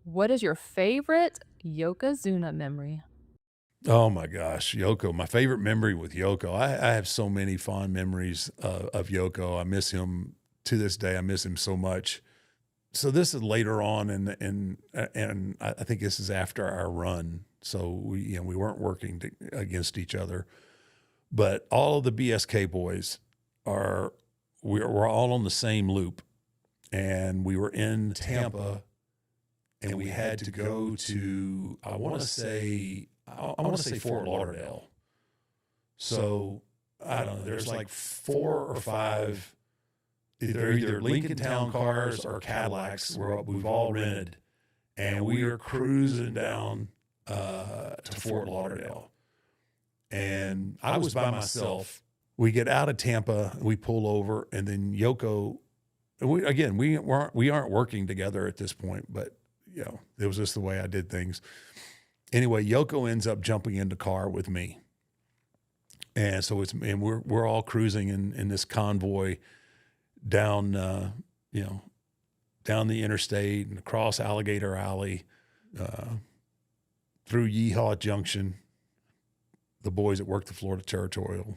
What is your favorite Yokozuna memory? Oh my gosh, Yoko. My favorite memory with Yoko. I have so many fond memories of Yoko. I miss him to this day. I miss him so much. So this is later on, and I think this is after our run. So we weren't working against each other, but all of the BSK boys are we're all on the same loop, and we were in Tampa, and we had to go to I want to say Fort Lauderdale. So I don't know. There's like four or five, either Lincoln Town cars or Cadillacs we've all rented, and we are cruising down to Fort Lauderdale. And I was by myself. We get out of Tampa, we pull over, and then Yoko. We aren't working together at this point, but it was just the way I did things. Anyway, Yoko ends up jumping in the car with me. And so we're all cruising in this convoy down, down the interstate and across Alligator Alley, through Yeehaw Junction. The boys that work the Florida Territorial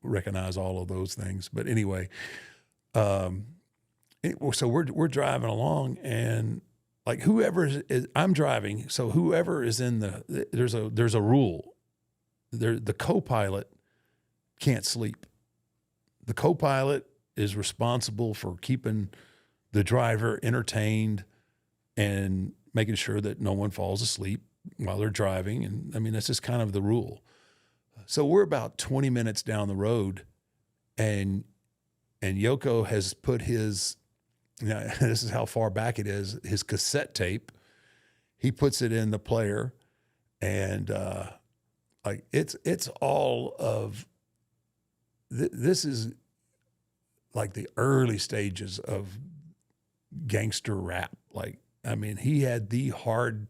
recognize all of those things. But anyway, so we're driving along, and like I'm driving, so whoever is there's a rule. The co-pilot can't sleep. The co-pilot is responsible for keeping the driver entertained and making sure that no one falls asleep while they're driving. And I mean, that's just kind of the rule. So we're about 20 minutes down the road, and Yoko has put his, this is how far back it is, his cassette tape. He puts it in the player, and like it's all of this is like the early stages of gangster rap. Like, I mean, he had the hardcore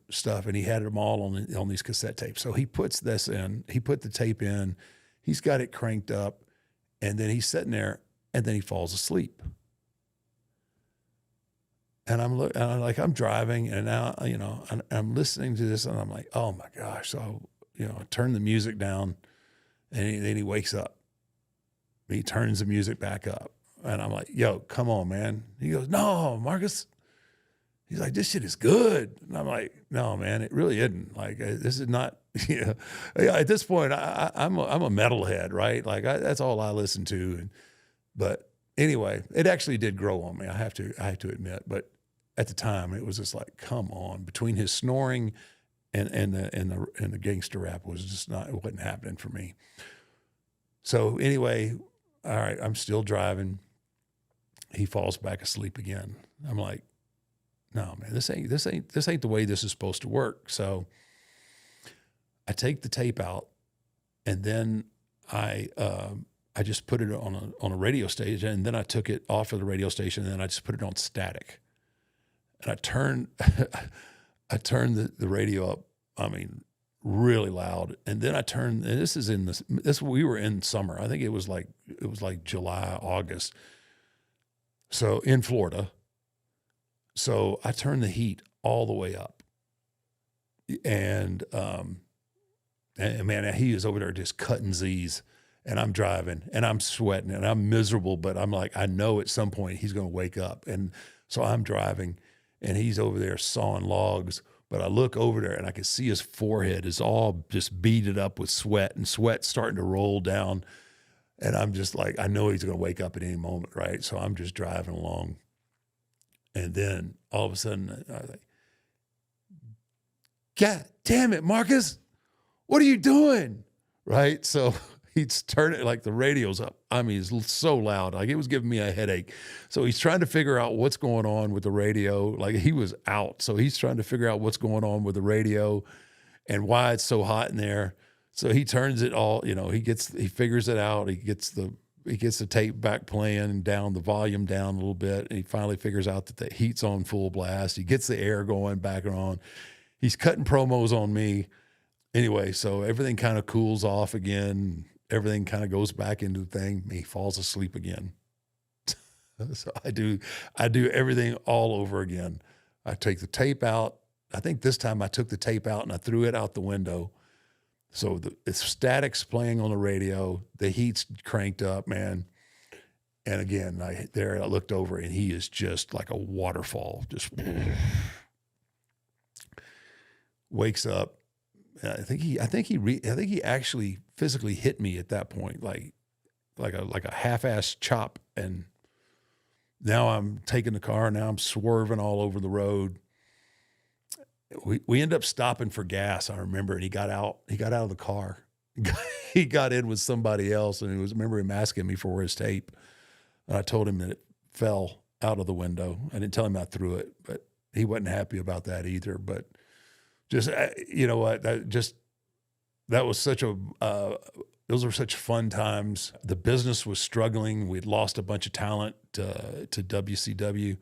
stuff, and he had them all on these cassette tapes. So he puts this in, he put the tape in, he's got it cranked up, and then he's sitting there, and then he falls asleep. And I'm driving, and now, I'm listening to this, and I'm like, oh my gosh. So, I turn the music down, and then he wakes up. He turns the music back up, and I'm like, yo, come on, man. He goes, no, Marcus. He's like, this shit is good. And I'm like, no, man, it really isn't. Like, this is not, at this point, I'm a metalhead, right? Like, that's all I listen to. But anyway, it actually did grow on me. I have to admit, but at the time it was just like, come on, between his snoring and the gangster rap was just not, it wasn't happening for me. So anyway, all right, I'm still driving. He falls back asleep again. I'm like, no, man, this ain't the way this is supposed to work. So I take the tape out, and then I just put it on a radio station, and then I took it off of the radio station, and then I just put it on static. And I turned the radio up, I mean, really loud. And then I turned, and we were in summer. I think it was like July, August. So in Florida. So I turned the heat all the way up. And man, he is over there just cutting Z's. And I'm driving, and I'm sweating, and I'm miserable, but I'm like, I know at some point he's going to wake up. And so I'm driving, and he's over there sawing logs, but I look over there, and I can see his forehead is all just beaded up with sweat, and sweat starting to roll down. And I'm just like, I know he's going to wake up at any moment, right? So I'm just driving along. And then all of a sudden, I was like, God damn it, Marcus, what are you doing? Right? So he's turning, like, the radio's up. I mean, it's so loud. Like, it was giving me a headache. So he's trying to figure out what's going on with the radio. Like, he was out. So he's trying to figure out what's going on with the radio and why it's so hot in there. So he turns it all, he figures it out. He gets the tape back playing and down the volume down a little bit. And he finally figures out that the heat's on full blast. He gets the air going back on. He's cutting promos on me. Anyway, so everything kind of cools off again. Everything kind of goes back into the thing. He falls asleep again. So I do everything all over again. I take the tape out. I think this time I took the tape out and I threw it out the window. So it's static's playing on the radio. The heat's cranked up, man. And again, I looked over and he is just like a waterfall, just wakes up. I think he actually physically hit me at that point, like a half-ass chop. And now I'm taking the car. Now I'm swerving all over the road. We end up stopping for gas. I remember, and he got out of the car. He got in with somebody else, and I remember him asking me for his tape. And I told him that it fell out of the window. I didn't tell him I threw it, but he wasn't happy about that either. But just, you know what, that was such those were such fun times. The business was struggling. We'd lost a bunch of talent to WCW,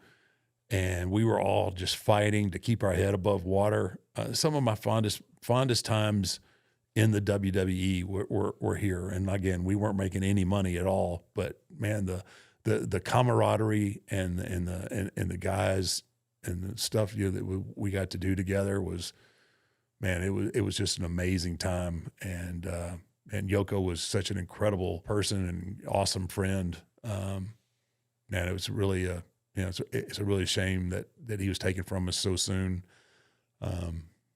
and we were all just fighting to keep our head above water. Some of my fondest times in the WWE were here. And again, we weren't making any money at all, but man, the camaraderie and the guys and the stuff, you know, that we got to do together was, man, it was just an amazing time. And Yoko was such an incredible person and awesome friend. Man, it was really you know, it's a really shame that he was taken from us so soon.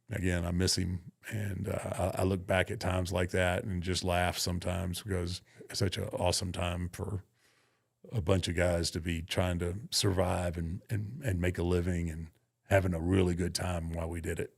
Again, I miss him, and I look back at times like that and just laugh sometimes, because it's such an awesome time for a bunch of guys to be trying to survive and make a living and having a really good time while we did it.